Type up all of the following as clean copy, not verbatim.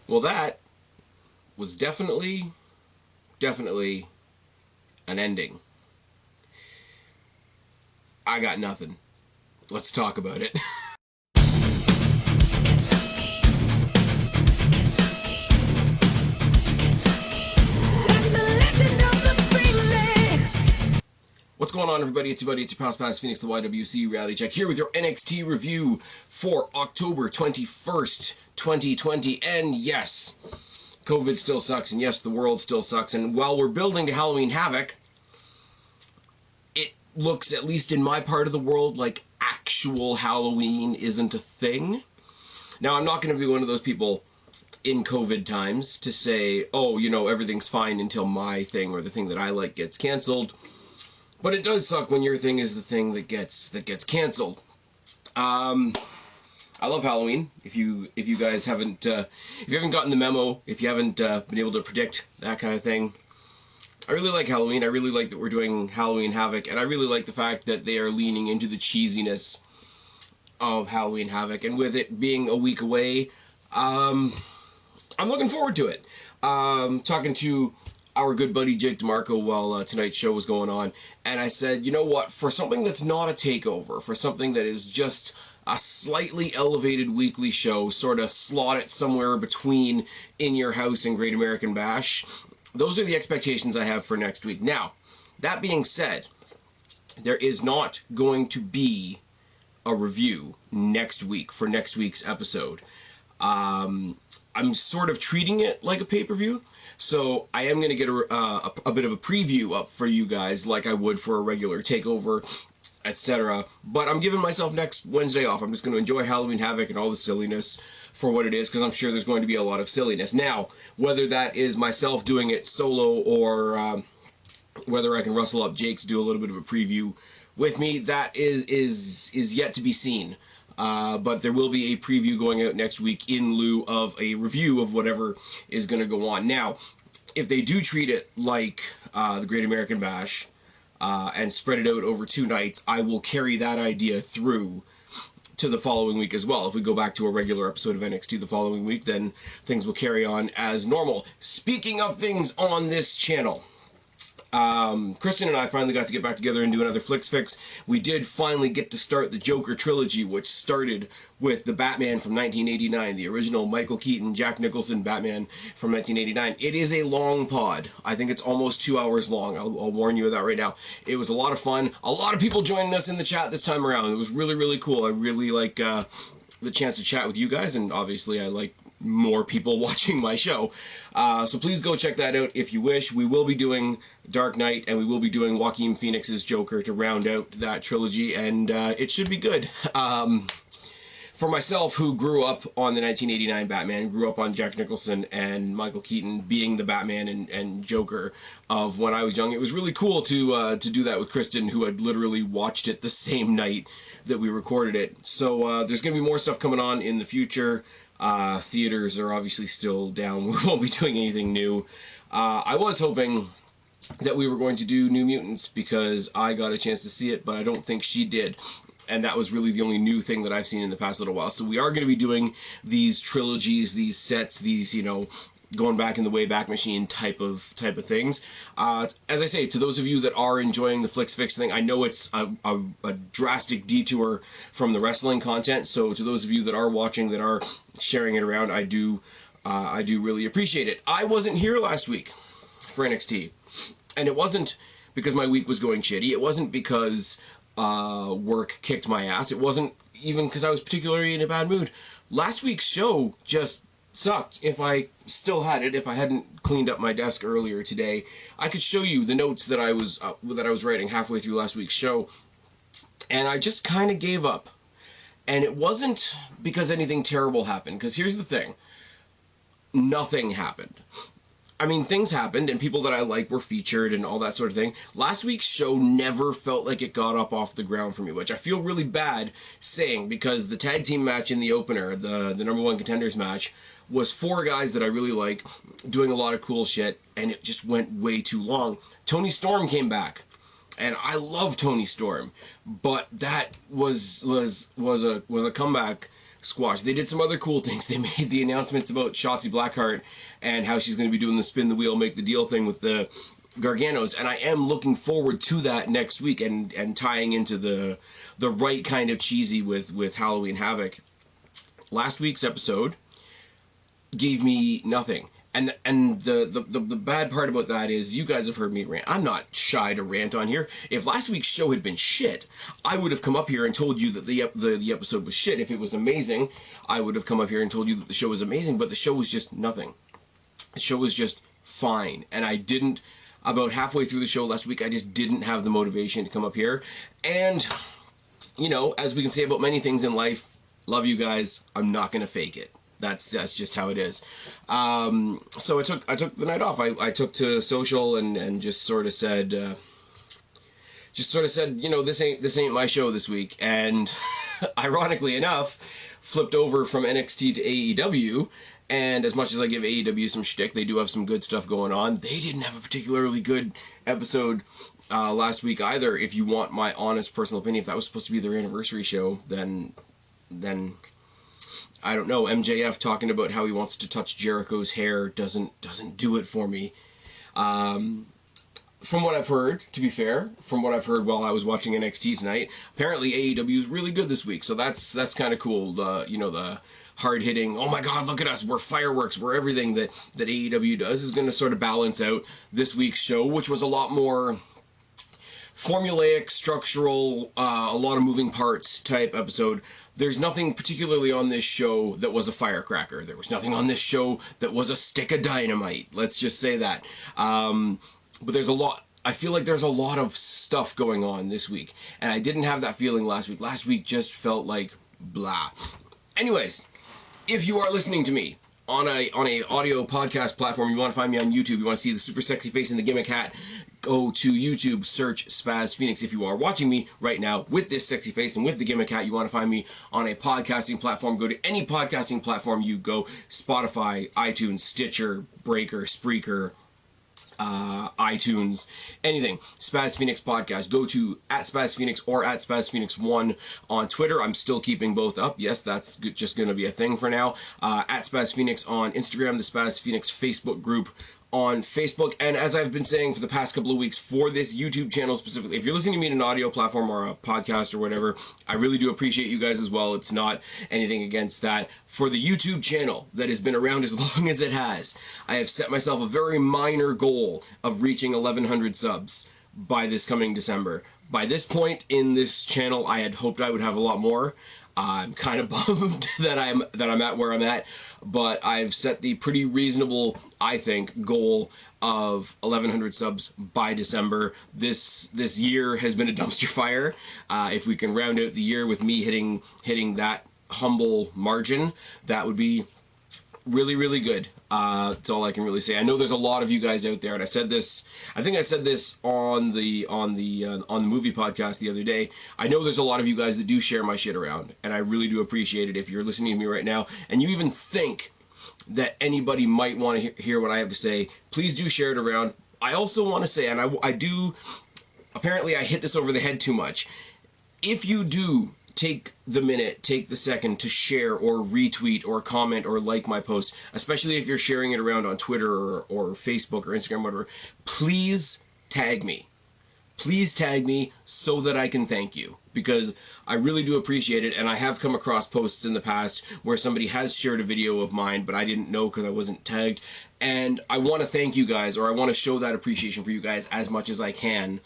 Well, that was definitely an ending. I got nothing. Let's talk about it. What's going on, everybody? It's your buddy, it's your pal Spaz, Phoenix, the YWC Reality Check, here with your NXT review for October 21st, 2020. And yes, COVID still sucks, and yes, the world still sucks. And while we're building to Halloween Havoc, it looks, at least in my part of the world, like actual Halloween isn't a thing. Now, I'm not going to be one of those people in COVID times to say, oh, you know, everything's fine until my thing or the thing that I like gets canceled. But it does suck when your thing is the thing that gets canceled. I love Halloween. If you guys haven't gotten the memo, if you haven't been able to predict that kind of thing, I really like Halloween. I really like that we're doing Halloween Havoc, and I really like the fact that they are leaning into the cheesiness of Halloween Havoc. And with it being a week away, I'm looking forward to it. Talking to our good buddy Jake DeMarco while tonight's show was going on, and I said, you know what, for something that's not a takeover, for something that is just a slightly elevated weekly show, sort of slot it somewhere between In Your House and Great American Bash, those are the expectations I have for next week. Now, that being said, there is not going to be a review next week for next week's episode. I'm sort of treating it like a pay-per-view, so I am going to get a bit of a preview up for you guys like I would for a regular takeover, etc. But I'm giving myself next Wednesday off. I'm just going to enjoy Halloween Havoc and all the silliness for what it is, because I'm sure there's going to be a lot of silliness. Now, whether that is myself doing it solo or whether I can rustle up Jake to do a little bit of a preview with me, that is yet to be seen. But there will be a preview going out next week in lieu of a review of whatever is going to go on. Now, if they do treat it like the Great American Bash and spread it out over 2 nights, I will carry that idea through to the following week as well. If we go back to a regular episode of NXT the following week, then things will carry on as normal. Speaking of things on this channel, Kristen and I finally got to get back together and do another Flicks Fix. We did finally get to start the Joker trilogy, which started with the Batman from 1989, the original Michael Keaton, Jack Nicholson Batman from 1989. It is a long pod. I think it's almost 2 hours long. I'll warn you of that right now. It was a lot of fun. A lot of people joining us in the chat this time around. It was really, really cool. I really like the chance to chat with you guys, and obviously I like more people watching my show. So please go check that out if you wish. We will be doing Dark Knight, and we will be doing Joaquin Phoenix's Joker to round out that trilogy, and it should be good. For myself, who grew up on the 1989 Batman, grew up on Jack Nicholson and Michael Keaton being the Batman and Joker of when I was young, it was really cool to do that with Kristen, who had literally watched it the same night that we recorded it. So there's going to be more stuff coming on in the future. Theaters are obviously still down. We won't be doing anything new. I was hoping that we were going to do New Mutants because I got a chance to see it, but I don't think she did. And that was really the only new thing that I've seen in the past little while. So we are going to be doing these trilogies, these sets, these, you know, going back in the Wayback Machine type of things. As I say, to those of you that are enjoying the Flicks Fix thing, I know it's a drastic detour from the wrestling content. So to those of you that are watching, that are sharing it around, I do really appreciate it. I wasn't here last week for NXT, and it wasn't because my week was going shitty. It wasn't because work kicked my ass. It wasn't even because I was particularly in a bad mood. Last week's show just sucked. If I still had it, if I hadn't cleaned up my desk earlier today, I could show you the notes that I was writing halfway through last week's show, and I just kind of gave up. And it wasn't because anything terrible happened, because here's the thing. Nothing happened. I mean, things happened, and people that I like were featured and all that sort of thing. Last week's show never felt like it got up off the ground for me, which I feel really bad saying, because the tag team match in the opener, the number 1 contenders match, was 4 guys that I really like doing a lot of cool shit, and it just went way too long. Tony Storm came back, and I love Tony Storm, but that was a comeback squash. They did some other cool things. They made the announcements about Shotzi Blackheart and how she's going to be doing the spin the wheel, make the deal thing with the Garganos, and I am looking forward to that next week and tying into the right kind of cheesy with Halloween Havoc. Last week's episode gave me nothing. And the bad part about that is you guys have heard me rant. I'm not shy to rant on here. If last week's show had been shit, I would have come up here and told you that the episode was shit. If it was amazing, I would have come up here and told you that the show was amazing, but the show was just nothing. The show was just fine. And I didn't, about halfway through the show last week, I just didn't have the motivation to come up here. And, you know, as we can say about many things in life, love you guys, I'm not going to fake it. That's just how it is. So I took the night off. I took to social and just sort of said, you know, this ain't my show this week. And ironically enough, flipped over from NXT to AEW. And as much as I give AEW some shtick, they do have some good stuff going on. They didn't have a particularly good episode last week either. If you want my honest personal opinion, if that was supposed to be their anniversary show, then I don't know. MJF talking about how he wants to touch Jericho's hair doesn't do it for me. From what I've heard, to be fair, from what I've heard while I was watching NXT tonight, apparently AEW is really good this week. So that's kind of cool. You know, the hard-hitting, oh my god, look at us, we're fireworks, we're everything that AEW does is going to sort of balance out this week's show, which was a lot more formulaic, structural, a lot of moving parts type episode. There's nothing particularly on this show that was a firecracker. There was nothing on this show that was a stick of dynamite. Let's just say that. But there's a lot. I feel like there's a lot of stuff going on this week. And I didn't have that feeling last week. Last week just felt like blah. Anyways, if you are listening to me on a audio podcast platform, you want to find me on YouTube, you want to see the super sexy face and the gimmick hat, go to YouTube, search Spaz Phoenix. If you are watching me right now with this sexy face and with the gimmick hat, you want to find me on a podcasting platform, go to any podcasting platform you go, Spotify, iTunes, Stitcher, Breaker, Spreaker, iTunes, anything. Spaz Phoenix Podcast. Go to @SpazPhoenix or @SpazPhoenix1 on Twitter. I'm still keeping both up. Yes, that's just going to be a thing for now. @SpazPhoenix on Instagram, the Spaz Phoenix Facebook group on Facebook. And as I've been saying for the past couple of weeks, for this YouTube channel specifically, if you're listening to me in an audio platform or a podcast or whatever, I really do appreciate you guys as well. It's not anything against that. For the YouTube channel that has been around as long as it has, I have set myself a very minor goal of reaching 1,100 subs by this coming December. By this point in this channel, I had hoped I would have a lot more. I'm kind of bummed that I'm at where I'm at, but I've set the pretty reasonable, I think, goal of 1,100 subs by December. This year has been a dumpster fire. If we can round out the year with me hitting that humble margin, that would be really, really good. That's all I can really say. I know there's a lot of you guys out there, and I think I said this on the movie podcast the other day. I know there's a lot of you guys that do share my shit around, and I really do appreciate it. If you're listening to me right now, and you even think that anybody might want to hear what I have to say, please do share it around. I also want to say, and I do, apparently I hit this over the head too much. If you do take the second to share or retweet or comment or like my post, especially if you're sharing it around on Twitter or Facebook or Instagram, whatever, please tag me. Please tag me so that I can thank you, because I really do appreciate it. And I have come across posts in the past where somebody has shared a video of mine, but I didn't know because I wasn't tagged. And I want to thank you guys, or I want to show that appreciation for you guys as much as I can.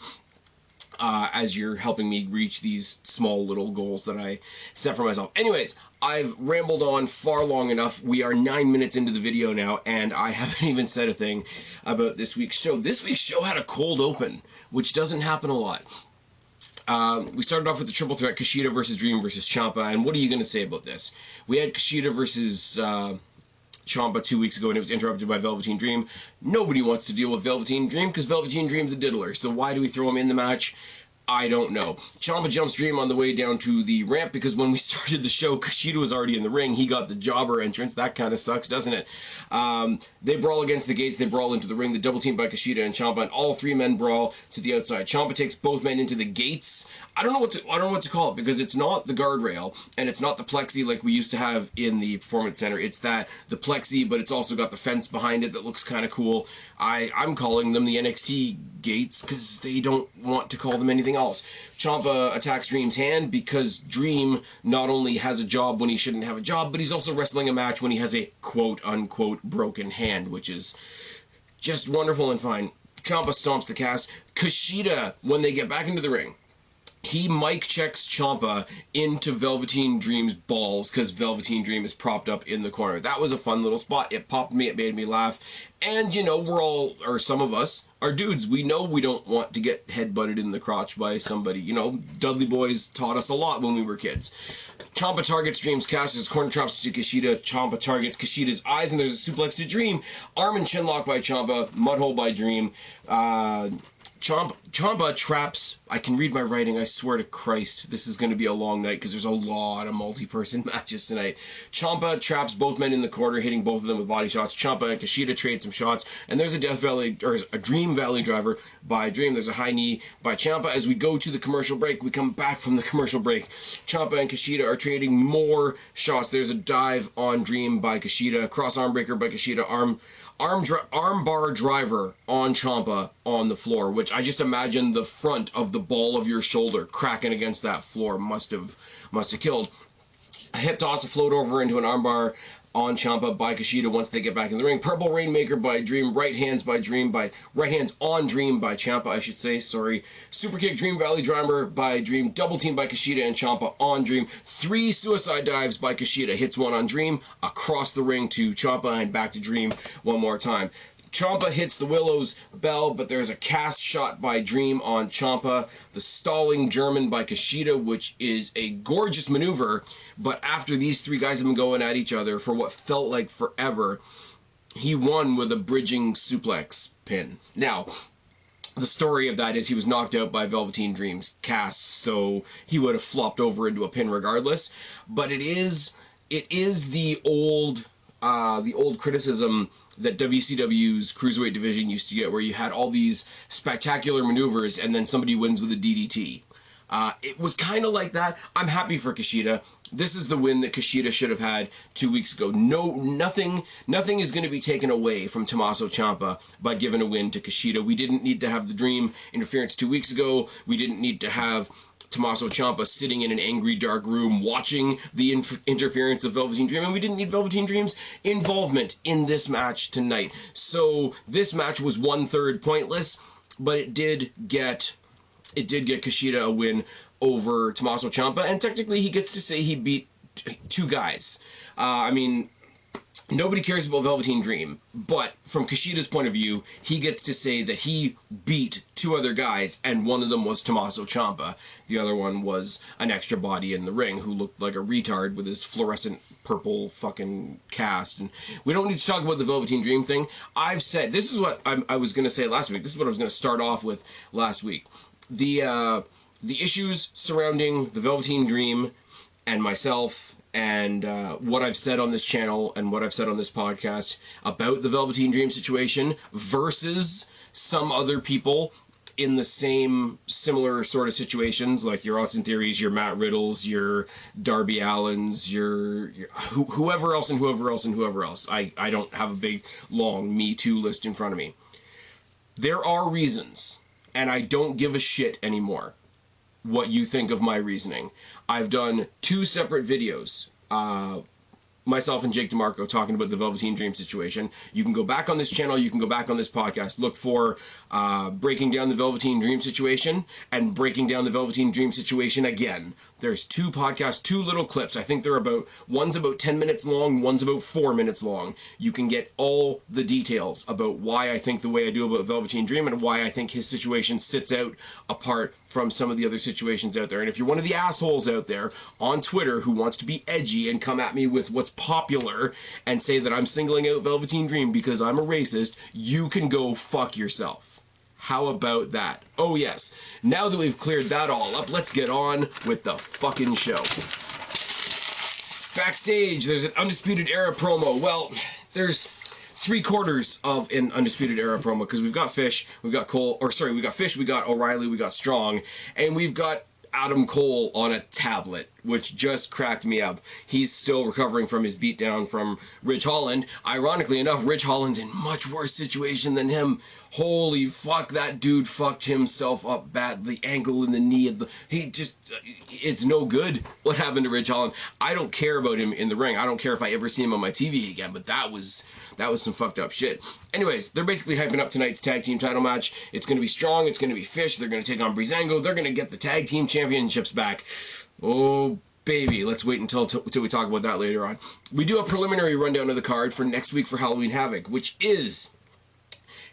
As you're helping me reach these small little goals that I set for myself. Anyways, I've rambled on far long enough. We are 9 minutes into the video now, and I haven't even said a thing about this week's show. This week's show had a cold open, which doesn't happen a lot. We started off with the triple threat, Kushida versus Dream versus Ciampa, and what are you going to say about this? We had Kushida versus Ciampa 2 weeks ago, and it was interrupted by Velveteen Dream. Nobody wants to deal with Velveteen Dream because Velveteen Dream's a diddler, so why do we throw him in the match? I don't know. Ciampa jumps Dream on the way down to the ramp because when we started the show, Kushida was already in the ring. He got the jobber entrance. That kind of sucks, doesn't it? They brawl against the gates. They brawl into the ring. The double team by Kushida and Ciampa, and all three men brawl to the outside. Ciampa takes both men into the gates. I don't know what to call it, because it's not the guardrail and it's not the plexi like we used to have in the Performance Center. It's the plexi, but it's also got the fence behind it that looks kind of cool. I'm calling them the NXT gates because they don't want to call them anything else. Ciampa attacks Dream's hand because Dream not only has a job when he shouldn't have a job, but he's also wrestling a match when he has a quote-unquote broken hand, which is just wonderful and fine. Ciampa stomps the cast. Kushida, when they get back into the ring, he mic checks Ciampa into Velveteen Dream's balls because Velveteen Dream is propped up in the corner. That was a fun little spot. It popped me. It made me laugh. And, you know, we're all, or some of us, are dudes. We know we don't want to get headbutted in the crotch by somebody. You know, Dudley Boys taught us a lot when we were kids. Ciampa targets Dream's cast as corner traps to Kushida. Ciampa targets Kushida's eyes, and there's a suplex to Dream. Arm and chinlock by Ciampa. Mudhole by Dream. Ciampa traps, I can read my writing, I swear to Christ, this is going to be a long night because there's a lot of multi-person matches tonight. Ciampa traps both men in the corner, hitting both of them with body shots. Ciampa and Kushida trade some shots, and there's a Dream Valley driver by Dream. There's a high knee by Ciampa. As we go to the commercial break, we come back from the commercial break. Ciampa and Kushida are trading more shots. There's a dive on Dream by Kushida, cross arm breaker by Kushida, arm bar driver on Ciampa on the floor, which I just imagine the front of the ball of your shoulder cracking against that floor must have killed. A hip toss, a float over into an armbar on Ciampa by Kushida once they get back in the ring. Purple Rainmaker by Dream. Right hands on Dream by Ciampa, I should say. Sorry. Super kick Dream Valley driver by Dream. Double team by Kushida and Ciampa on Dream. 3 suicide dives by Kushida. Hits one on Dream, across the ring to Ciampa, and back to Dream one more time. Ciampa hits the Willow's bell, but there's a cast shot by Dream on Ciampa. The stalling German by Kushida, which is a gorgeous maneuver, but after these three guys have been going at each other for what felt like forever, he won with a bridging suplex pin. Now, the story of that is he was knocked out by Velveteen Dream's cast, so he would have flopped over into a pin regardless. But it is the old criticism that WCW's Cruiserweight division used to get, where you had all these spectacular maneuvers and then somebody wins with a DDT. It was kind of like that. I'm happy for Kushida. This is the win that Kushida should have had 2 weeks ago. Nothing is going to be taken away from Tommaso Ciampa by giving a win to Kushida. We didn't need to have the Dream interference 2 weeks ago. We didn't need to have Tommaso Ciampa sitting in an angry dark room watching the interference of Velveteen Dream, and we didn't need Velveteen Dream's involvement in this match tonight. So this match was 1/3 pointless, but it did get Kushida a win over Tommaso Ciampa, and technically he gets to say he beat 2 guys. Nobody cares about Velveteen Dream, but from Kushida's point of view, he gets to say that he beat 2 other guys, and one of them was Tommaso Ciampa. The other one was an extra body in the ring who looked like a retard with his fluorescent purple fucking cast. And we don't need to talk about the Velveteen Dream thing. I've said, this is what I was going to say last week. This is what I was going to start off with last week. The issues surrounding the Velveteen Dream and myself, and what I've said on this channel and what I've said on this podcast about the Velveteen Dream situation versus some other people in the similar sort of situations, like your Austin Theories, your Matt Riddles, your Darby Allens, your whoever else and whoever else and whoever else. I don't have a big, long Me Too list in front of me. There are reasons, and I don't give a shit anymore what you think of my reasoning. I've done 2 separate videos, myself and Jake DeMarco, talking about the Velveteen Dream situation. You can go back on this channel, you can go back on this podcast, look for breaking down the Velveteen Dream situation and breaking down the Velveteen Dream situation again. There's 2 podcasts, 2 little clips. I think one's about 10 minutes long, one's about 4 minutes long. You can get all the details about why I think the way I do about Velveteen Dream and why I think his situation sits out apart from some of the other situations out there. And if you're one of the assholes out there on Twitter who wants to be edgy and come at me with what's popular and say that I'm singling out Velveteen Dream because I'm a racist, you can go fuck yourself. How about that? Oh yes, now that we've cleared that all up, let's get on with the fucking show. Backstage, there's an Undisputed Era promo. Well, there's 3/4 of an Undisputed Era promo, because we've got Fish, we've got Cole, we got Fish, we got O'Reilly, we got Strong, and we've got Adam Cole on a tablet, which just cracked me up. He's still recovering from his beatdown from Ridge Holland. Ironically enough, Ridge Holland's in much worse situation than him. Holy fuck, that dude fucked himself up bad. The ankle and the knee, it's no good what happened to Ridge Holland. I don't care about him in the ring. I don't care if I ever see him on my TV again, but that was some fucked up shit. Anyways, they're basically hyping up tonight's tag team title match. It's going to be Strong, it's going to be Fish, they're going to take on Breezango, they're going to get the tag team championships back. Oh, baby, let's wait until we talk about that later on. We do a preliminary rundown of the card for next week for Halloween Havoc, which is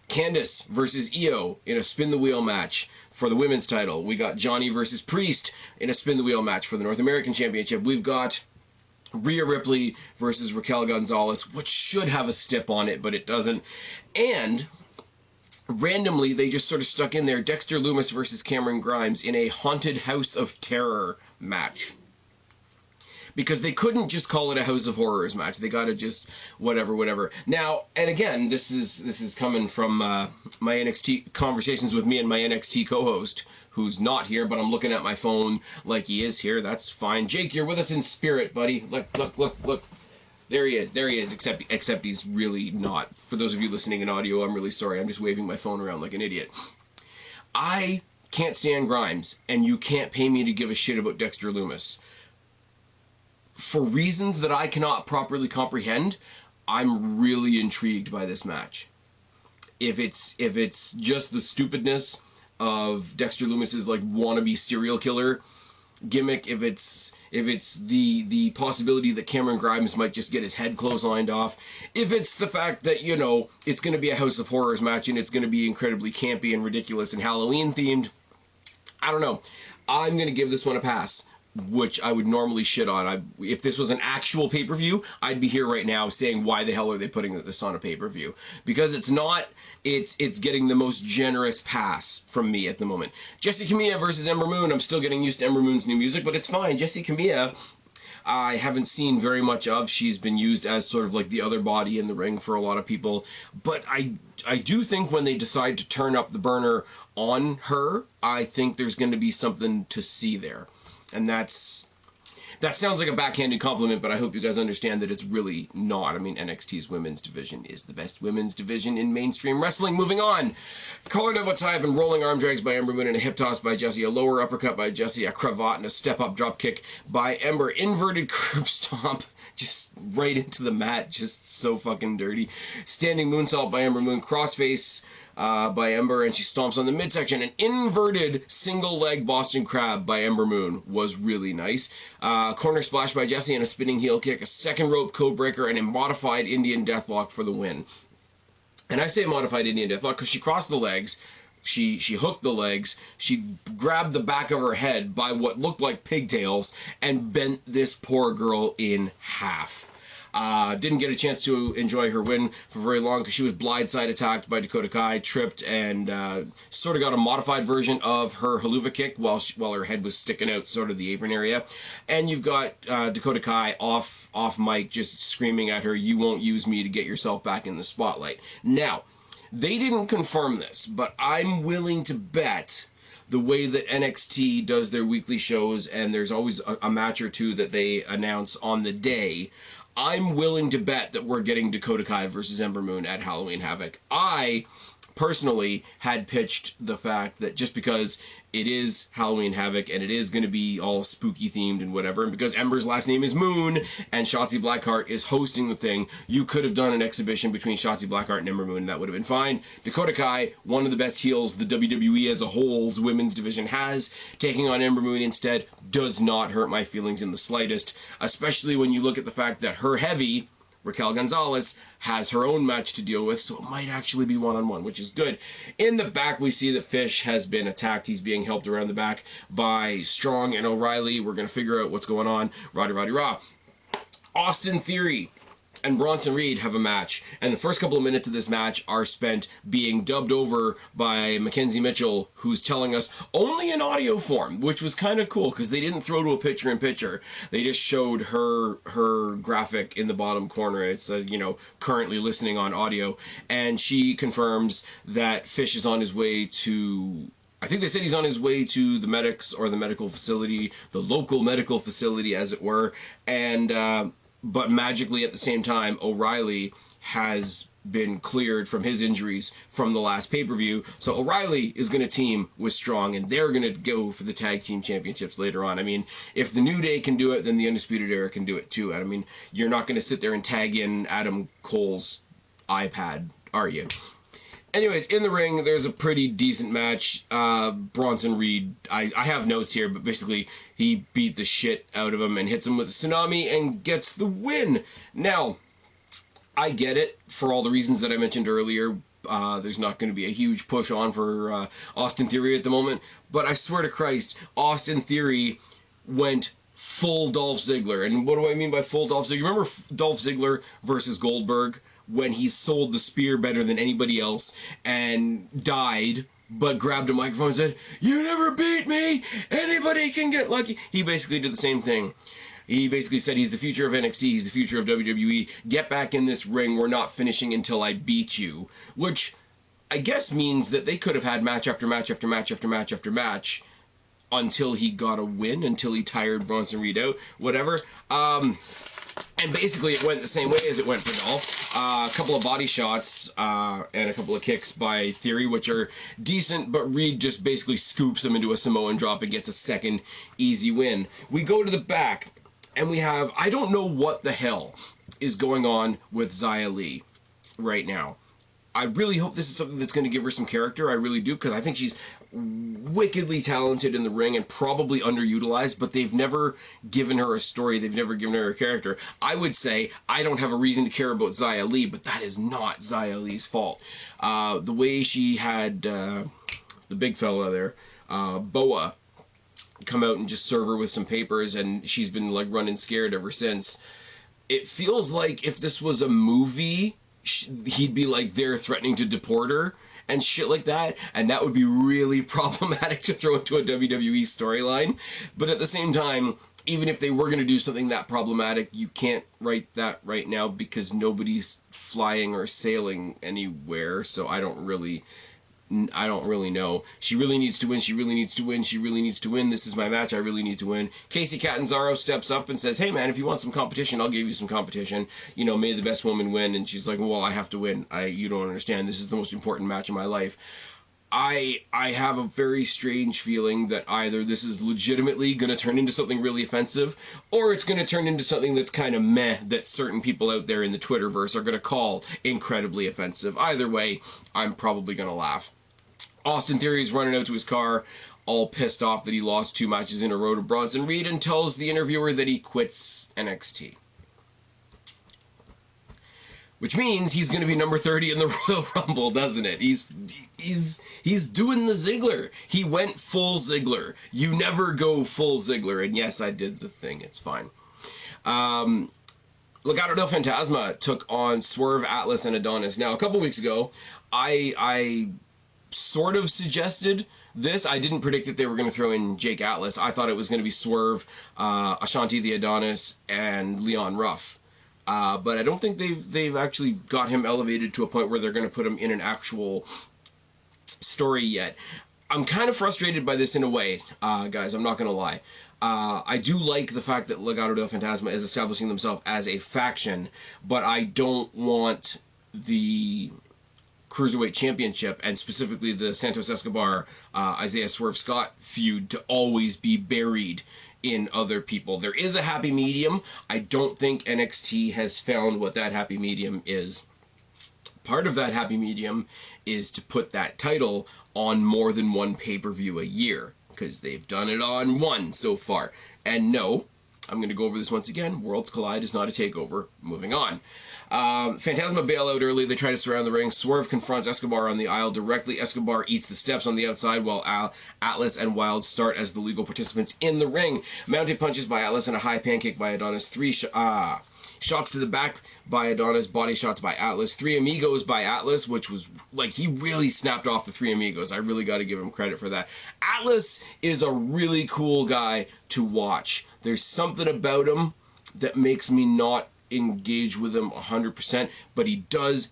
Candice versus Io in a spin the wheel match for the women's title. We got Johnny versus Priest in a spin the wheel match for the North American Championship. We've got Rhea Ripley versus Raquel Gonzalez, which should have a stip on it, but it doesn't. And randomly, they just sort of stuck in there Dexter Lumis versus Cameron Grimes in a Haunted House of Terror match. Because they couldn't just call it a House of Horrors match. They gotta just whatever. Now, and again, this is coming from my NXT conversations with me and my NXT co-host, who's not here, but I'm looking at my phone like he is here. That's fine. Jake, you're with us in spirit, buddy. Look. There he is, except he's really not. For those of you listening in audio, I'm really sorry. I'm just waving my phone around like an idiot. I can't stand Grimes, and you can't pay me to give a shit about Dexter Lumis. For reasons that I cannot properly comprehend, I'm really intrigued by this match. If it's just the stupidness of Dexter Lumis's like wannabe serial killer gimmick, if it's the possibility that Cameron Grimes might just get his head clotheslined off, if it's the fact that, you know, it's going to be a House of Horrors match and it's going to be incredibly campy and ridiculous and Halloween themed, I don't know. I'm going to give this one a pass, which I would normally shit on. If this was an actual pay-per-view, I'd be here right now saying, why the hell are they putting this on a pay-per-view? Because it's not, it's getting the most generous pass from me at the moment. Jessie Camilla versus Ember Moon. I'm still getting used to Ember Moon's new music, but it's fine. Jessie Camilla, I haven't seen very much of. She's been used as sort of like the other body in the ring for a lot of people. But I do think when they decide to turn up the burner on her, I think there's going to be something to see there. And that sounds like a backhanded compliment, but I hope you guys understand that it's really not. I mean, NXT's women's division is the best women's division in mainstream wrestling. Moving on. Collar double tie and rolling arm drags by Ember Moon and a hip toss by Jessie. A lower uppercut by Jessie. A cravat and a step-up drop kick by Ember. Inverted curb stomp just right into the mat. Just so fucking dirty. Standing moonsault by Ember Moon. Crossface by Ember, and she stomps on the midsection. An inverted single leg Boston Crab by Ember Moon was really nice. Corner splash by Jessie and a spinning heel kick. A second rope codebreaker and a modified Indian Deathlock for the win. And I say modified Indian Deathlock because she crossed the legs. She hooked the legs, she grabbed the back of her head by what looked like pigtails and bent this poor girl in half. Didn't get a chance to enjoy her win for very long because she was blindside attacked by Dakota Kai, tripped, and sort of got a modified version of her haluva kick while her head was sticking out sort of the apron area. And you've got Dakota Kai off mic just screaming at her, "You won't use me to get yourself back in the spotlight." Now, they didn't confirm this, but I'm willing to bet the way that NXT does their weekly shows, and there's always a match or two that they announce on the day, I'm willing to bet that we're getting Dakota Kai versus Ember Moon at Halloween Havoc. I personally had pitched the fact that just because it is Halloween Havoc and it is going to be all spooky themed and whatever, and because Ember's last name is Moon and Shotzi Blackheart is hosting the thing, you could have done an exhibition between Shotzi Blackheart and Ember Moon and that would have been fine. Dakota Kai, one of the best heels the WWE as a whole's women's division has, taking on Ember Moon instead does not hurt my feelings in the slightest, especially when you look at the fact that her heavy, Raquel Gonzalez, has her own match to deal with, so it might actually be one-on-one, which is good. In the back, we see that Fish has been attacked. He's being helped around the back by Strong and O'Reilly. We're going to figure out what's going on. Roddy Raw. Austin Theory and Bronson Reed have a match, and the first couple of minutes of this match are spent being dubbed over by Mackenzie Mitchell, who's telling us only in audio form, which was kind of cool because they didn't throw to a picture-in-picture. They just showed her graphic in the bottom corner. It's currently listening on audio, and she confirms that Fish is on his way to. I think they said he's on his way to the medics or the medical facility, the local medical facility, as it were, and. But magically at the same time, O'Reilly has been cleared from his injuries from the last pay-per-view. So O'Reilly is going to team with Strong, and they're going to go for the tag team championships later on. I mean, if the New Day can do it, then the Undisputed Era can do it too. I mean, you're not going to sit there and tag in Adam Cole's iPad, are you? Anyways, in the ring, there's a pretty decent match. Bronson Reed, I have notes here, but basically he beat the shit out of him and hits him with a tsunami and gets the win. Now, I get it for all the reasons that I mentioned earlier. There's not going to be a huge push on for Austin Theory at the moment, but I swear to Christ, Austin Theory went full Dolph Ziggler. And what do I mean by full Dolph Ziggler? Remember Dolph Ziggler versus Goldberg? When he sold the spear better than anybody else and died, but grabbed a microphone and said, "You never beat me! Anybody can get lucky." He basically did the same thing. He basically said he's the future of NXT, he's the future of WWE. Get back in this ring, we're not finishing until I beat you. Which I guess means that they could have had match after match after match after match after match until he got a win, until he tired Bronson Reed out, whatever. And basically it went the same way as it went for Dolph. A couple of body shots and a couple of kicks by Theory, which are decent, but Reed just basically scoops him into a Samoan drop and gets a second easy win. We go to the back, and we have, I don't know what the hell is going on with Xia Li right now. I really hope this is something that's going to give her some character. I really do, because I think she's wickedly talented in the ring and probably underutilized, but they've never given her a story. They've never given her a character. I would say I don't have a reason to care about Xia Li, but that is not Xia Li's fault. The way she had the big fella there, Boa, come out and just serve her with some papers, and she's been like running scared ever since. It feels like if this was a movie, he'd be like there threatening to deport her and shit like that, and that would be really problematic to throw into a WWE storyline. But at the same time, even if they were going to do something that problematic, you can't write that right now because nobody's flying or sailing anywhere, so I don't really know. She really needs to win. She really needs to win. She really needs to win. This is my match. I really need to win. Casey Catanzaro steps up and says, "Hey man, if you want some competition, I'll give you some competition. You know, may the best woman win." And she's like, "Well, I have to win. You don't understand. This is the most important match of my life." I have a very strange feeling that either this is legitimately going to turn into something really offensive, or it's going to turn into something that's kind of meh that certain people out there in the Twitterverse are going to call incredibly offensive. Either way, I'm probably going to laugh. Austin Theory is running out to his car, all pissed off that he lost 2 matches in a row to Bronson Reed, and tells the interviewer that he quits NXT. Which means he's going to be number 30 in the Royal Rumble, doesn't it? He's doing the Ziggler. He went full Ziggler. You never go full Ziggler. And yes, I did the thing. It's fine. Legado del Fantasma took on Swerve, Atlas, and Adonis. Now, a couple weeks ago, I sort of suggested this. I didn't predict that they were going to throw in Jake Atlas. I thought it was going to be Swerve, Ashanti the Adonis, and Leon Ruff. But I don't think they've actually got him elevated to a point where they're going to put him in an actual story yet. I'm kind of frustrated by this in a way, guys. I'm not going to lie. I do like the fact that Legado del Fantasma is establishing themselves as a faction, but I don't want the Cruiserweight Championship, and specifically the Santos Escobar, Isaiah Swerve Scott feud, to always be buried in other people. There is a happy medium. I don't think NXT has found what that happy medium is. Part of that happy medium is to put that title on more than one pay-per-view a year, because they've done it on one so far. And no, I'm going to go over this once again. Worlds Collide is not a takeover. Moving on. Phantasma bail out early. They try to surround the ring. Swerve confronts Escobar on the aisle directly. Escobar eats the steps on the outside while Atlas and Wild start as the legal participants in the ring. Mounted punches by Atlas and a high pancake by Adonis. Shots to the back by Adonis, body shots by Atlas, Three Amigos by Atlas, which was like, he really snapped off the Three Amigos. I really got to give him credit for that. Atlas is a really cool guy to watch. There's something about him that makes me not engage with him 100%, but he does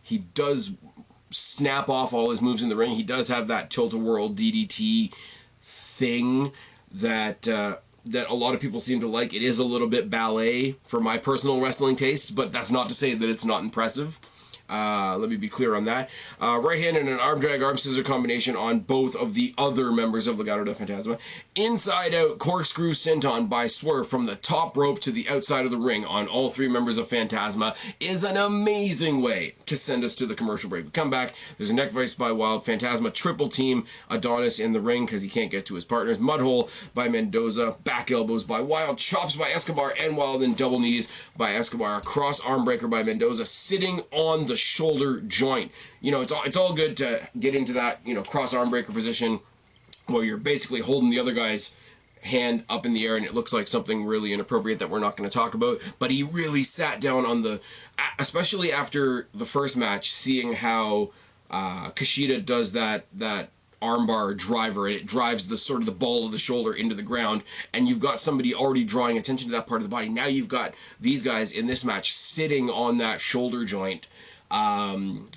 snap off all his moves in the ring. He does have that tilt-a-whirl DDT thing that that a lot of people seem to like. It is a little bit ballet for my personal wrestling tastes, but that's not to say that it's not impressive. Let me be clear on that. Right hand and an arm drag, arm scissor combination on both of the other members of Legado del Fantasma. Inside out corkscrew senton by Swerve from the top rope to the outside of the ring on all three members of Phantasma is an amazing way to send us to the commercial break. We come back, there's a neck vice by Wild, Phantasma triple team Adonis in the ring because he can't get to his partners. Mudhole by Mendoza, back elbows by Wild, chops by Escobar and Wild, and double knees by Escobar. Cross arm breaker by Mendoza, sitting on the shoulder joint. You know, it's all good to get into that, you know, cross arm breaker position where you're basically holding the other guy's hand up in the air and it looks like something really inappropriate that we're not going to talk about. But he really sat down on the, especially after the first match, seeing how Kushida does that armbar driver, and it drives the sort of the ball of the shoulder into the ground, and you've got somebody already drawing attention to that part of the body. Now you've got these guys in this match sitting on that shoulder joint.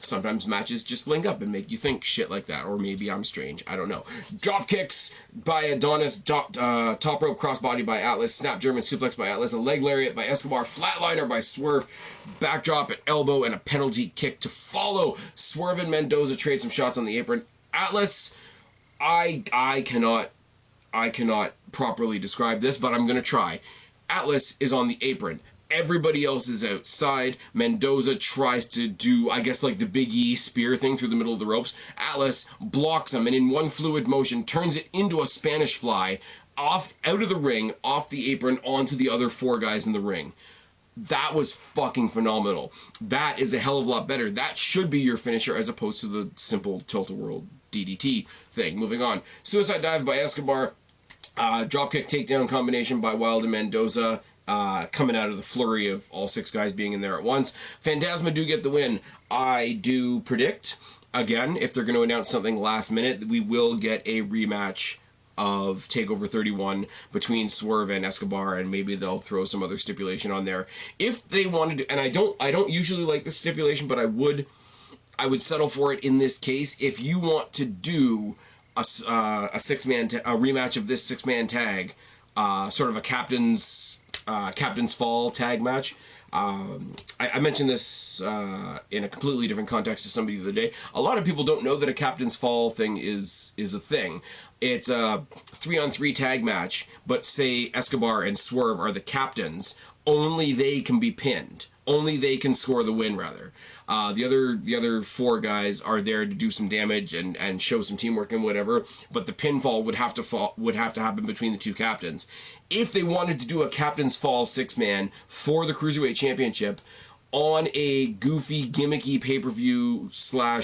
Sometimes matches just link up and make you think shit like that, or maybe I'm strange, I don't know. Drop kicks by Adonis, top rope crossbody by Atlas, snap German suplex by Atlas, a leg lariat by Escobar, flatliner by Swerve, backdrop at elbow, and a penalty kick to follow. Swerve and Mendoza trade some shots on the apron. Atlas, I cannot properly describe this, but I'm gonna try. Atlas is on the apron. Everybody else is outside. Mendoza tries to do, I guess, like the Big E spear thing through the middle of the ropes. Atlas blocks him and in one fluid motion turns it into a Spanish fly out of the ring, off the apron, onto the other four guys in the ring. That was fucking phenomenal. That is a hell of a lot better. That should be your finisher as opposed to the simple tilt-a-whirl DDT thing. Moving on. Suicide dive by Escobar. Dropkick takedown combination by Wild and Mendoza. Coming out of the flurry of all six guys being in there at once. Phantasma do get the win. I do predict, again, if they're going to announce something last minute, we will get a rematch of TakeOver 31 between Swerve and Escobar, and maybe they'll throw some other stipulation on there. If they wanted to, and I don't usually like the stipulation, but I would settle for it in this case. If you want to do a rematch of this six-man tag, sort of a captain's fall tag match. I mentioned this in a completely different context to somebody the other day. A lot of people don't know that a captain's fall thing is a thing. It's a 3-on-3 tag match, but say Escobar and Swerve are the captains. Only they can be pinned. Only they can score the win, rather. The other four guys are there to do some damage and show some teamwork and whatever, but the pinfall would have to happen between the two captains. If they wanted to do a captain's fall six-man for the Cruiserweight Championship on a goofy, gimmicky pay-per-view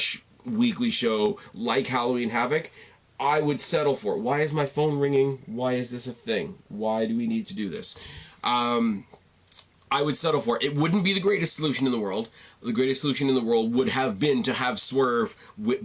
/ weekly show like Halloween Havoc, I would settle for it. Why is my phone ringing? Why is this a thing? Why do we need to do this? I would settle for it. It wouldn't be the greatest solution in the world. The greatest solution in the world would have been to have Swerve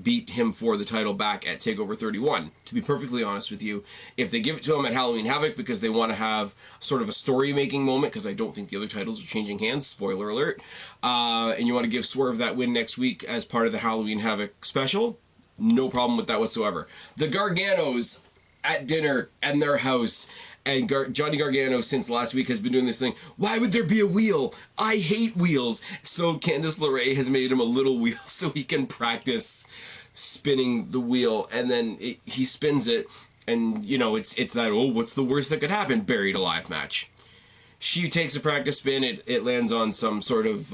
beat him for the title back at TakeOver 31. To be perfectly honest with you, if they give it to him at Halloween Havoc because they want to have sort of a story-making moment, because I don't think the other titles are changing hands, spoiler alert, and you want to give Swerve that win next week as part of the Halloween Havoc special, no problem with that whatsoever. The Garganos at dinner in their house. And Johnny Gargano, since last week, has been doing this thing. Why would there be a wheel? I hate wheels. So Candice LeRae has made him a little wheel so he can practice spinning the wheel. And then he spins it, and, you know, it's that, oh, what's the worst that could happen? Buried alive match. She takes a practice spin. It lands on some sort of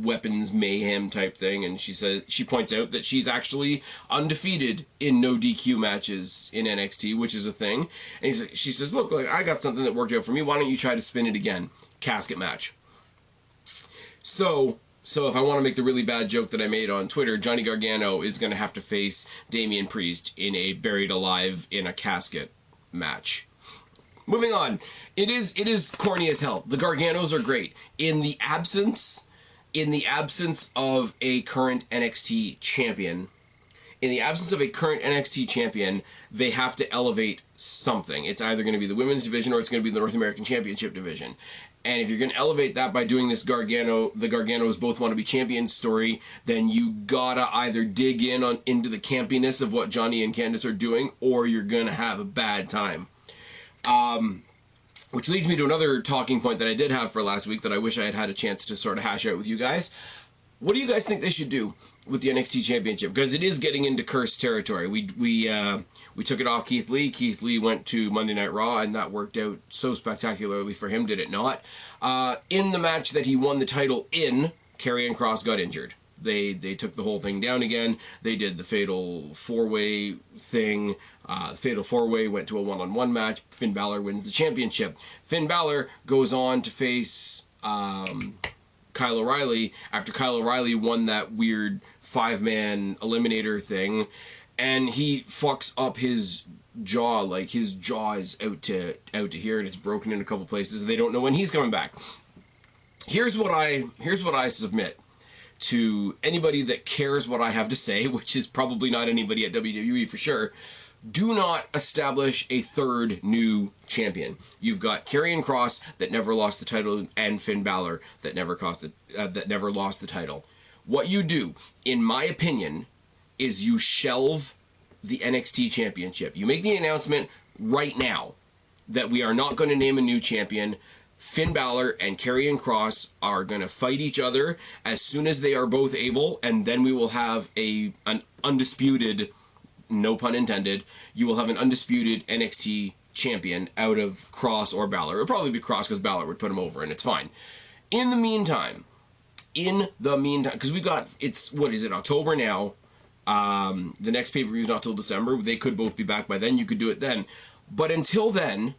weapons mayhem type thing, and she points out that she's actually undefeated in no DQ matches in NXT, which is a thing. And she says, "Look, I got something that worked out for me. Why don't you try to spin it again? Casket match." So if I want to make the really bad joke that I made on Twitter, Johnny Gargano is going to have to face Damian Priest in a buried alive in a casket match. Moving on. It is corny as hell. The Garganos are great. In the absence of a current NXT champion, they have to elevate something. It's either going to be the women's division or it's going to be the North American Championship division. And if you're going to elevate that by doing this the Garganos both want to be champions story, then you gotta either dig into the campiness of what Johnny and Candice are doing, or you're going to have a bad time. Which leads me to another talking point that I did have for last week that I wish I had had a chance to sort of hash out with you guys. What do you guys think they should do with the NXT Championship? Because it is getting into cursed territory. We took it off Keith Lee. Keith Lee went to Monday Night Raw, and that worked out so spectacularly for him, did it not? In the match that he won the title in, Karrion Kross got injured. They took the whole thing down again. They did the Fatal 4-Way thing. The Fatal 4-Way went to a one-on-one match. Finn Balor wins the championship. Finn Balor goes on to face Kyle O'Reilly after Kyle O'Reilly won that weird 5-man eliminator thing, and he fucks up his jaw. Like, his jaw is out to here, and it's broken in a couple places. They don't know when he's coming back. Here's what I submit to anybody that cares what I have to say, which is probably not anybody at WWE for sure. Do not establish a third new champion. You've got Karrion Kross that never lost the title, and Finn Balor that never lost the title. What you do, in my opinion, is you shelve the NXT Championship. You make the announcement right now that we are not going to name a new champion. Finn Balor and Karrion Kross are going to fight each other as soon as they are both able, and then we will have an undisputed, no pun intended, you will have an undisputed NXT champion out of Kross or Balor. It'll probably be Kross because Balor would put him over, and it's fine. In the meantime, because we got, what is it, October now, the next pay-per-view is not till December. They could both be back by then. You could do it then. But until then,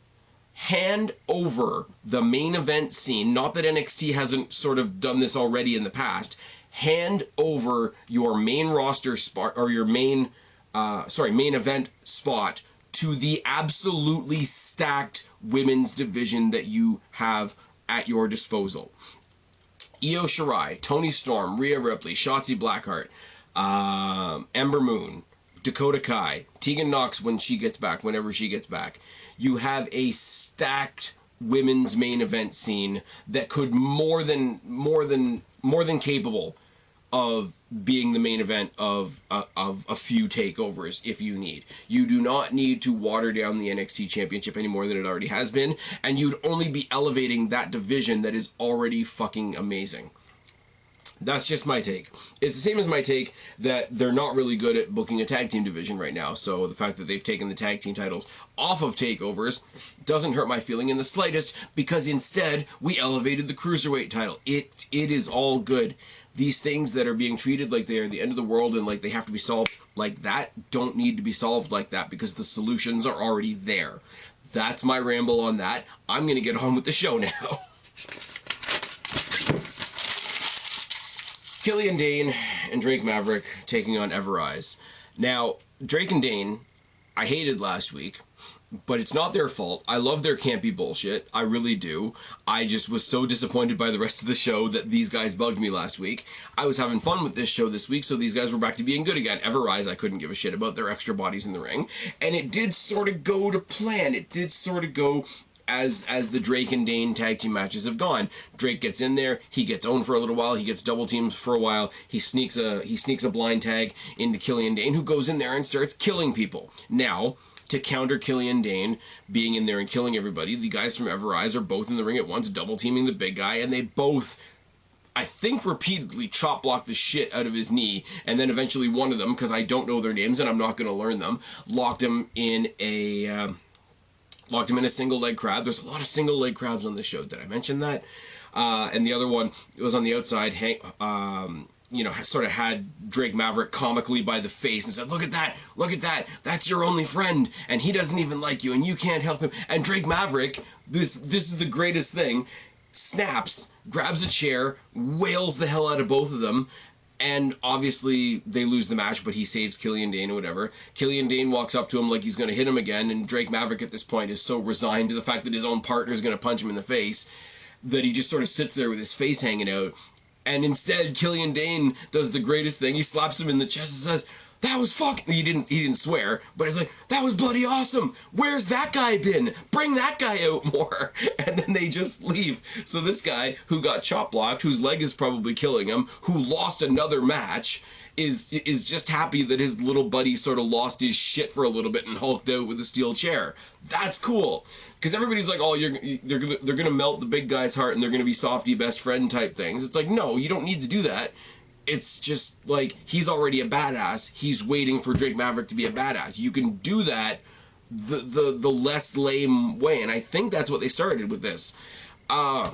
hand over the main event scene. Not that NXT hasn't sort of done this already in the past. Hand over your main roster spot, or your main event spot, to the absolutely stacked women's division that you have at your disposal. Io Shirai, Toni Storm, Rhea Ripley, Shotzi Blackheart, Ember Moon, Dakota Kai, Tegan Nox whenever she gets back. You have a stacked women's main event scene that could more than capable of being the main event of a few takeovers if you need. You do not need to water down the NXT Championship any more than it already has been, and you'd only be elevating that division that is already fucking amazing. That's just my take. It's the same as my take that they're not really good at booking a tag team division right now, so the fact that they've taken the tag team titles off of takeovers doesn't hurt my feeling in the slightest, because instead we elevated the Cruiserweight title. It is all good. These things that are being treated like they are the end of the world and like they have to be solved like that don't need to be solved like that, because the solutions are already there. That's my ramble on that. I'm going to get on with the show now. Killian Dane and Drake Maverick taking on Ever-Rise. Now, Drake and Dane, I hated last week, but it's not their fault. I love their campy bullshit. I really do. I just was so disappointed by the rest of the show that these guys bugged me last week. I was having fun with this show this week, so these guys were back to being good again. Ever-Rise, I couldn't give a shit about their extra bodies in the ring. And it did sort of go to plan. It did sort of go as the Drake and Dane tag team matches have gone. Drake gets in there, he gets owned for a little while, he gets double teams for a while, he sneaks a blind tag into Killian Dane, who goes in there and starts killing people. Now, to counter Killian Dane being in there and killing everybody, the guys from Ever-Rise are both in the ring at once, double teaming the big guy, and they both, I think, repeatedly chop blocked the shit out of his knee, and then eventually one of them, because I don't know their names and I'm not going to learn them, locked him in a single leg crab. There's a lot of single leg crabs on this show. Did I mention that? And the other one, it was on the outside, sort of had Drake Maverick comically by the face and said, look at that, that's your only friend, and he doesn't even like you, and you can't help him. And Drake Maverick, this is the greatest thing, snaps, grabs a chair, wails the hell out of both of them, And obviously they lose the match, but he saves Killian Dane or whatever. Killian Dane walks up to him like he's going to hit him again, and Drake Maverick at this point is so resigned to the fact that his own partner is going to punch him in the face that he just sort of sits there with his face hanging out. And instead, Killian Dane does the greatest thing. He slaps him in the chest and says, "That was fucking..." He didn't swear, but he's like, "That was bloody awesome. Where's that guy been? Bring that guy out more." And then they just leave. So this guy, who got chop blocked, whose leg is probably killing him, who lost another match, is just happy that his little buddy sort of lost his shit for a little bit and hulked out with a steel chair. That's cool. Because everybody's like, "Oh, they're going to melt the big guy's heart and they're going to be softy best friend type things." It's like, no, you don't need to do that. It's just like, he's already a badass. He's waiting for Drake Maverick to be a badass. You can do that the less lame way, and I think that's what they started with this. I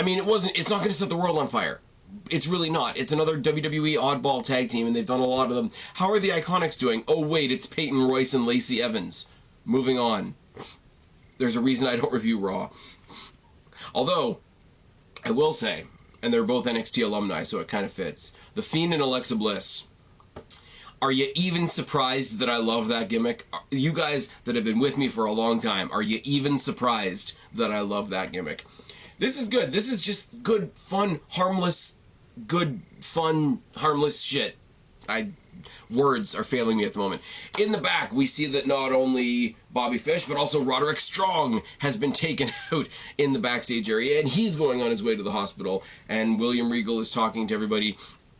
mean, it's not going to set the world on fire. It's really not. It's another WWE oddball tag team, and they've done a lot of them. How are the Iconics doing? Oh, wait, it's Peyton Royce and Lacey Evans. Moving on. There's a reason I don't review Raw. Although, I will say, and they're both NXT alumni, so it kind of fits, The Fiend and Alexa Bliss. Are you even surprised that I love that gimmick? You guys that have been with me for a long time, are you even surprised that I love that gimmick? This is good. This is just good, fun, harmless shit. Words are failing me at the moment. In the back, we see that not only Bobby Fish, but also Roderick Strong has been taken out in the backstage area, and he's going on his way to the hospital. And William Regal is talking to everybody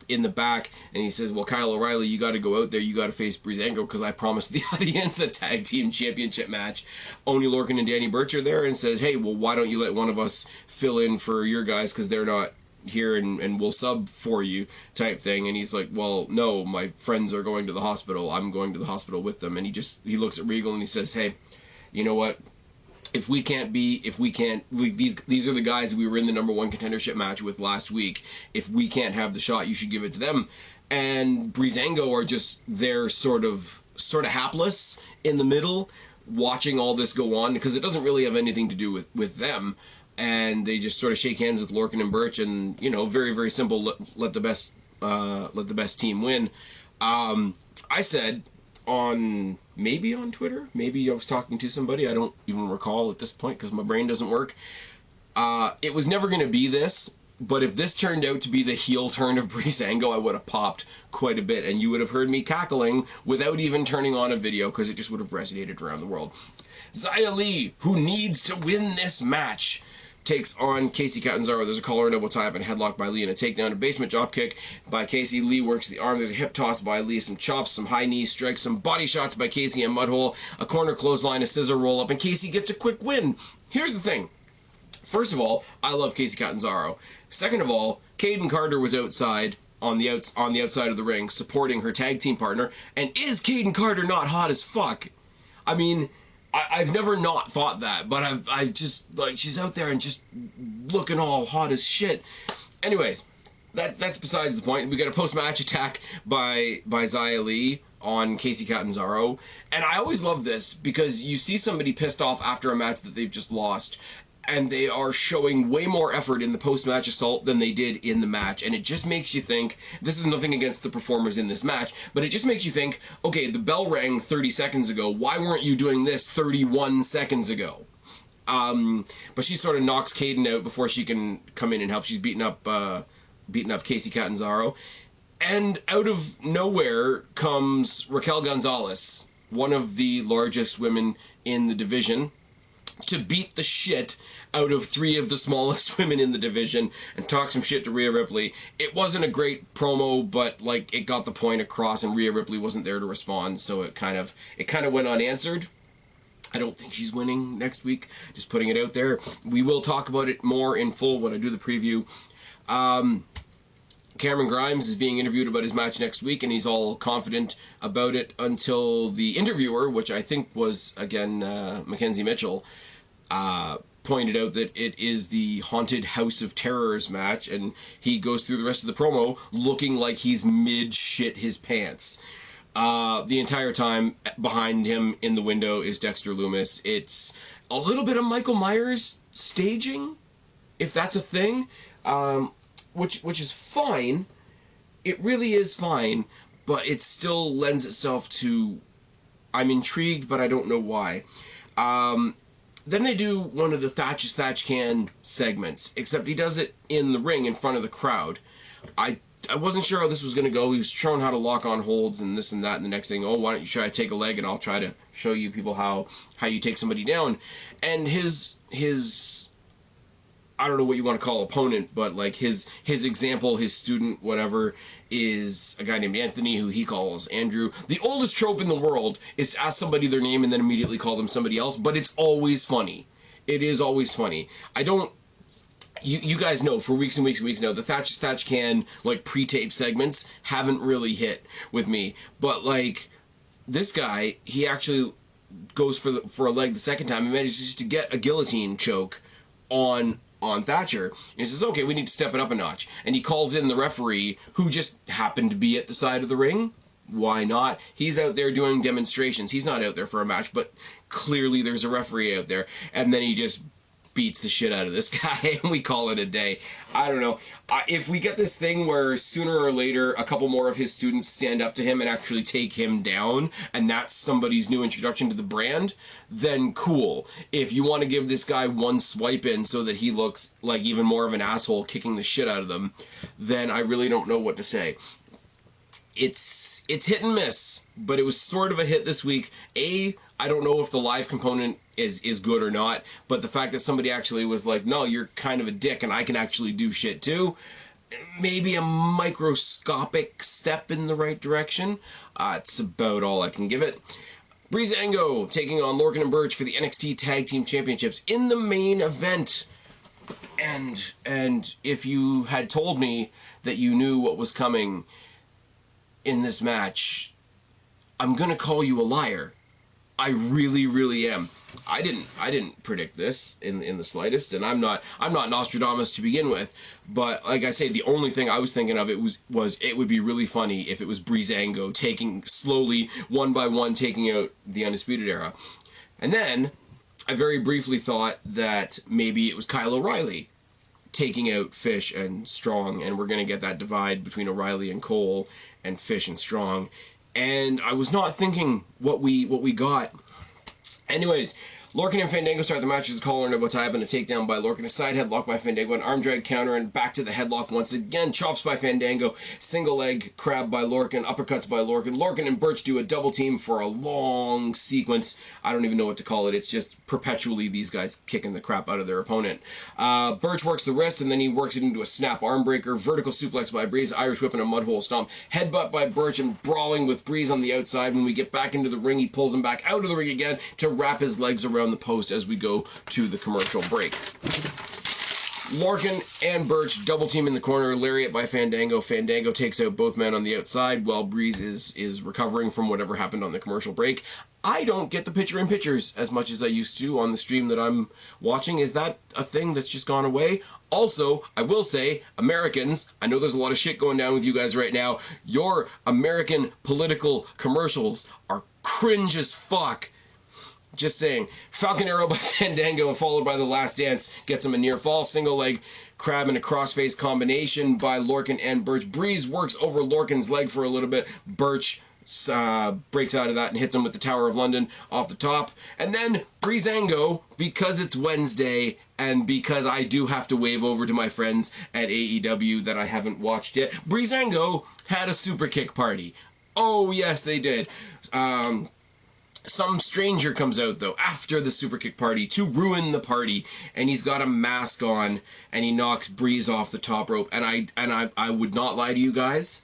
in the back, and he says, "Well, Kyle O'Reilly, you got to go out there. You got to face Breezango because I promised the audience a tag team championship match." ONEY, LORCAN, and Danny Burch are there, and says, "Hey, well, why don't you let one of us fill in for your guys because they're not here and we'll sub for you," type thing. And he's like, "Well, no, my friends are going to the hospital. I'm going to the hospital with them." And he looks at Regal and he says, "Hey, you know what? These are the guys we were in the #1 contendership match with last week. If we can't have the shot, you should give it to them." And Breezango are just there sort of hapless in the middle, watching all this go on, because it doesn't really have anything to do with them. And they just sort of shake hands with LORCAN and Burch, and, you know, very, very simple, let the best team win. I said maybe on Twitter, maybe I was talking to somebody, I don't even recall at this point because my brain doesn't work. It was never going to be this, but if this turned out to be the heel turn of Breezango, I would have popped quite a bit, and you would have heard me cackling without even turning on a video, because it just would have resonated around the world. Xia Li, who needs to win this match, takes on Casey Catanzaro. There's a collar and elbow tie up and headlock by Lee, and a takedown, a basement dropkick by Casey. Lee works the arm. There's a hip toss by Lee, some chops, some high knee strikes, some body shots by Casey, and mudhole, a corner clothesline, a scissor roll up, and Casey gets a quick win. Here's the thing. First of all, I love Casey Catanzaro. Second of all, Caden Carter was outside on the outside of the ring supporting her tag team partner, and is Caden Carter not hot as fuck? I mean, I've never not thought that, but I just, like, she's out there and just looking all hot as shit. Anyways, that's besides the point. We got a post-match attack by Xia Li on Casey Catanzaro, and I always love this because you see somebody pissed off after a match that they've just lost, and they are showing way more effort in the post-match assault than they did in the match. And it just makes you think, this is nothing against the performers in this match, but it just makes you think, okay, the bell rang 30 seconds ago. Why weren't you doing this 31 seconds ago? But she sort of knocks Caden out before she can come in and help. She's beating up Casey Catanzaro. And out of nowhere comes Raquel Gonzalez, one of the largest women in the division, to beat the shit out of 3 of the smallest women in the division and talk some shit to Rhea Ripley. It wasn't a great promo, but, like, it got the point across, and Rhea Ripley wasn't there to respond, so it kind of went unanswered. I don't think she's winning next week, just putting it out there. We will talk about it more in full when I do the preview. Cameron Grimes is being interviewed about his match next week, and he's all confident about it until the interviewer, which I think was, again, Mackenzie Mitchell, pointed out that it is the Haunted House of Terrors match, and he goes through the rest of the promo looking like he's mid-shit his pants. The entire time behind him in the window is Dexter Lumis. It's a little bit of Michael Myers staging, if that's a thing, which is fine, it really is fine, but it still lends itself to, I'm intrigued, but I don't know why. Then they do one of the Thatch Can segments, except he does it in the ring in front of the crowd. I wasn't sure how this was going to go. He was showing how to lock on holds and this and that, and the next thing, oh, why don't you try to take a leg and I'll try to show you people how you take somebody down. And his I don't know what you want to call opponent, but like his example, his student, whatever, is a guy named Anthony, who he calls Andrew. The oldest trope in the world is to ask somebody their name and then immediately call them somebody else, but it's always funny. It is always funny. You guys know, for weeks and weeks and weeks now, the Thatch Can, like, pre-tape segments haven't really hit with me. But, like, this guy, he actually goes for a leg the second time and manages just to get a guillotine choke on Thatcher. And he says, okay, we need to step it up a notch. And he calls in the referee, who just happened to be at the side of the ring. Why not? He's out there doing demonstrations. He's not out there for a match, but clearly there's a referee out there. And then he just beats the shit out of this guy, and we call it a day. I don't know. If we get this thing where sooner or later a couple more of his students stand up to him and actually take him down, and that's somebody's new introduction to the brand, then cool. If you want to give this guy one swipe in so that he looks like even more of an asshole kicking the shit out of them, then I really don't know what to say. It's hit and miss, but it was sort of a hit this week. I don't know if the live component is good or not, but the fact that somebody actually was like, no, you're kind of a dick and I can actually do shit too, maybe a microscopic step in the right direction. It's about all I can give it. Breezango taking on Lorcan and Burch for the NXT Tag Team Championships in the main event. And if you had told me that you knew what was coming in this match, I'm gonna call you a liar. I really, really am. I didn't predict this in the slightest, and I'm not Nostradamus to begin with. But like I say, the only thing I was thinking of was it would be really funny if it was Breezango taking slowly, one by one, taking out the Undisputed Era. And then I very briefly thought that maybe it was Kyle O'Reilly taking out Fish and Strong, and we're gonna get that divide between O'Reilly and Cole and Fish and Strong. And I was not thinking what we got. Anyways, Lorcan and Fandango start the match as a collar and a bow tie up and a takedown by Lorcan, a side headlock by Fandango, an arm drag counter, and back to the headlock once again. Chops by Fandango, single leg crab by Lorcan, uppercuts by Lorcan. Lorcan and Burch do a double team for a long sequence. I don't even know what to call it. It's just perpetually these guys kicking the crap out of their opponent. Burch works the wrist, and then he works it into a snap arm breaker. Vertical suplex by Breeze, Irish whip and a mud hole stomp. Headbutt by Burch, and brawling with Breeze on the outside. When we get back into the ring, he pulls him back out of the ring again to wrap his legs around the post as we go to the commercial break. Lorcan and Burch double team in the corner, lariat by Fandango. Fandango takes out both men on the outside while Breeze is recovering from whatever happened on the commercial break. I don't get the picture-in-pictures as much as I used to on the stream that I'm watching. Is that a thing that's just gone away? Also, I will say, Americans, I know there's a lot of shit going down with you guys right now. Your American political commercials are cringe as fuck. Just saying. Falcon Arrow by Fandango and followed by The Last Dance gets him a near fall. Single leg crab and a crossface combination by Lorcan and Burch. Breeze works over Lorcan's leg for a little bit. Burch breaks out of that and hits him with the Tower of London off the top. And then Breezango, because it's Wednesday and because I do have to wave over to my friends at AEW that I haven't watched yet, Breezango had a super kick party. Oh yes, they did. Some stranger comes out, though, after the super kick party to ruin the party, and he's got a mask on, and he knocks Breeze off the top rope. And I would not lie to you guys,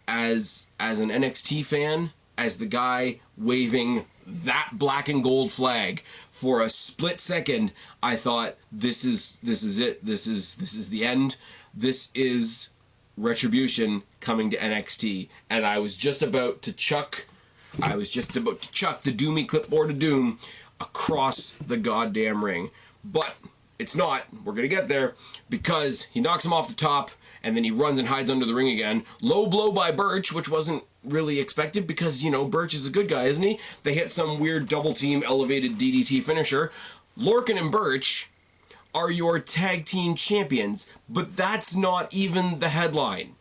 as an NXT fan, as the guy waving that black and gold flag for a split second, I thought this is it. This is the end. This is Retribution coming to NXT, and I was just about to chuck the Doomy clipboard of doom across the goddamn ring. But it's not. We're going to get there because he knocks him off the top and then he runs and hides under the ring again. Low blow by Burch, which wasn't really expected because, you know, Burch is a good guy, isn't he? They hit some weird double team elevated DDT finisher. Lorcan and Burch are your tag team champions, but that's not even the headline.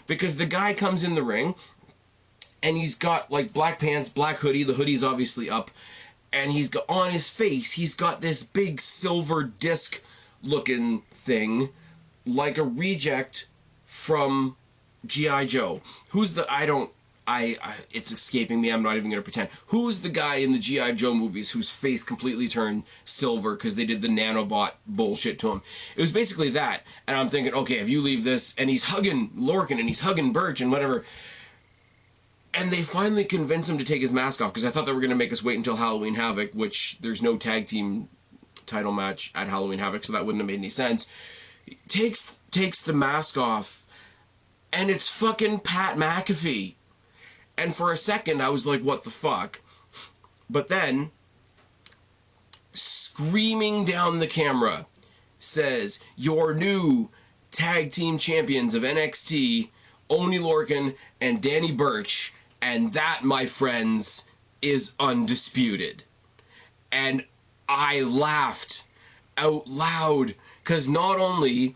Because the guy comes in the ring, and he's got, like, black pants, black hoodie. The hoodie's obviously up. And he's got, on his face, he's got this big silver disc-looking thing, like a reject from G.I. Joe. Who's the... it's escaping me. I'm not even going to pretend. Who's the guy in the G.I. Joe movies whose face completely turned silver because they did the nanobot bullshit to him? It was basically that. And I'm thinking, okay, if you leave this... And he's hugging Lorcan and he's hugging Burch and whatever... And they finally convince him to take his mask off, because I thought they were going to make us wait until Halloween Havoc, which there's no tag team title match at Halloween Havoc, so that wouldn't have made any sense. Takes the mask off, and it's fucking Pat McAfee. And for a second, I was like, what the fuck? But then, screaming down the camera, says, your new tag team champions of NXT, ONEY Lorcan and Danny Burch, and that, my friends, is undisputed. And I laughed out loud, because not only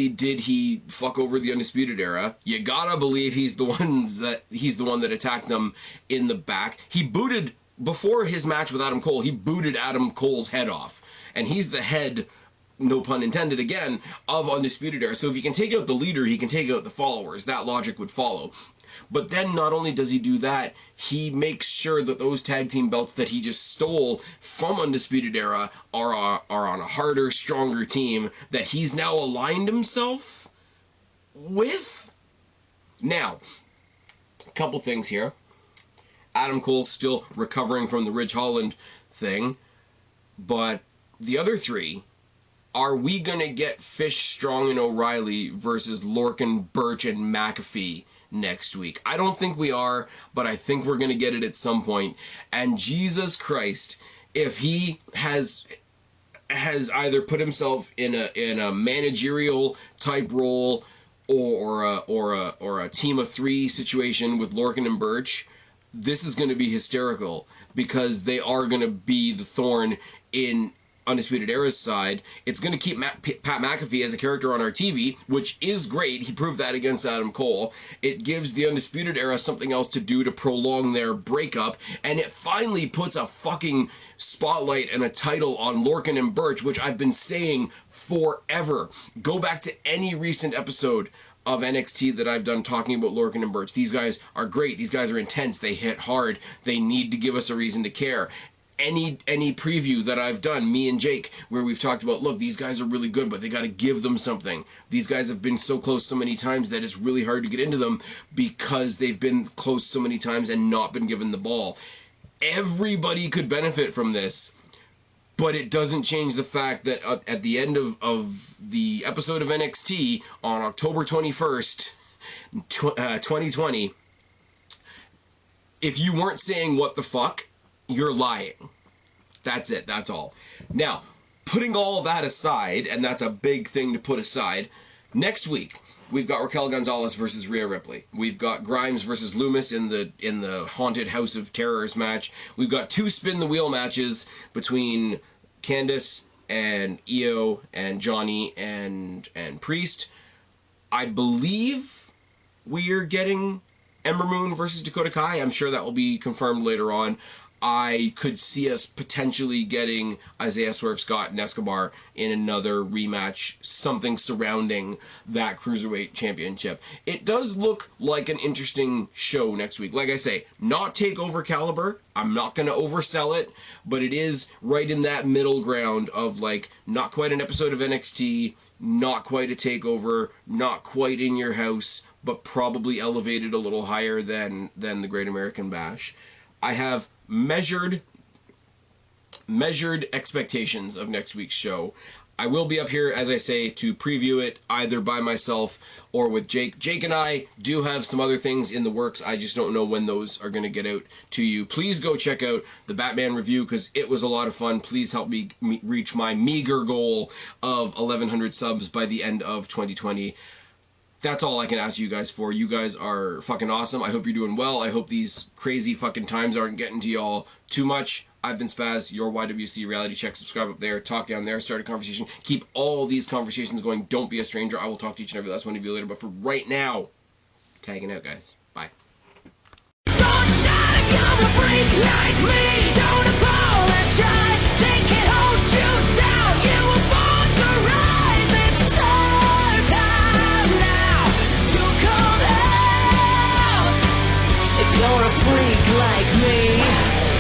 did he fuck over the Undisputed Era, you gotta believe he's the one that attacked them in the back. He booted, before his match with Adam Cole, he booted Adam Cole's head off. And he's the head, no pun intended again, of Undisputed Era. So if you can take out the leader, he can take out the followers. That logic would follow. But then not only does he do that, he makes sure that those tag team belts that he just stole from Undisputed Era are on a harder, stronger team that he's now aligned himself with. Now, a couple things here. Adam Cole's still recovering from the Ridge Holland thing. But the other three... Are we going to get Fish, Strong, and O'Reilly versus Lorcan, Burch, and McAfee next week? I don't think we are, but I think we're going to get it at some point. And Jesus Christ, if he has either put himself in a managerial type role or a team of three situation with Lorcan and Burch, this is going to be hysterical, because they are going to be the thorn in Undisputed Era's side. It's going to keep Pat McAfee as a character on our TV, which is great. He proved that against Adam Cole. It gives the Undisputed Era something else to do to prolong their breakup, and it finally puts a fucking spotlight and a title on Lorcan and Burch, which I've been saying forever. Go back to any recent episode of NXT that I've done talking about Lorcan and Burch. These guys are great. These guys are intense. They hit hard. They need to give us a reason to care. Any preview that I've done, me and Jake, where we've talked about, look, these guys are really good, but they got to give them something. These guys have been so close so many times that it's really hard to get into them because they've been close so many times and not been given the ball. Everybody could benefit from this, but it doesn't change the fact that at the end of the episode of NXT on October 21st, 2020, if you weren't saying what the fuck, you're lying. That's it. That's all. Now, putting all that aside, and that's a big thing to put aside, next week we've got Raquel Gonzalez versus Rhea Ripley. We've got Grimes versus Loomis in the Haunted House of Terrors match. We've got 2 spin the wheel matches between Candice and Io and Johnny and Priest. I believe we are getting Ember Moon versus Dakota Kai. I'm sure that will be confirmed later on. I could see us potentially getting Isaiah Swerve Scott and Escobar in another rematch, something surrounding that Cruiserweight Championship. It does look like an interesting show next week. Like I say, not TakeOver caliber. I'm not going to oversell it, but it is right in that middle ground of, like, not quite an episode of NXT, not quite a TakeOver, not quite in your house, but probably elevated a little higher than the Great American Bash. I have measured expectations of next week's show. I will be up here, as I say, to preview it either by myself or with Jake. Jake and I do have some other things in the works. I just don't know when those are going to get out to you. Please go check out the Batman review because it was a lot of fun. Please help me reach my meager goal of 1,100 subs by the end of 2020. That's all I can ask you guys for. You guys are fucking awesome. I hope you're doing well. I hope these crazy fucking times aren't getting to y'all too much. I've been Spaz, your YWC Reality Check. Subscribe up there, talk down there, start a conversation. Keep all these conversations going. Don't be a stranger. I will talk to each and every last one of you later. But for right now, tagging out, guys. Bye. So shut if you're a freak like me.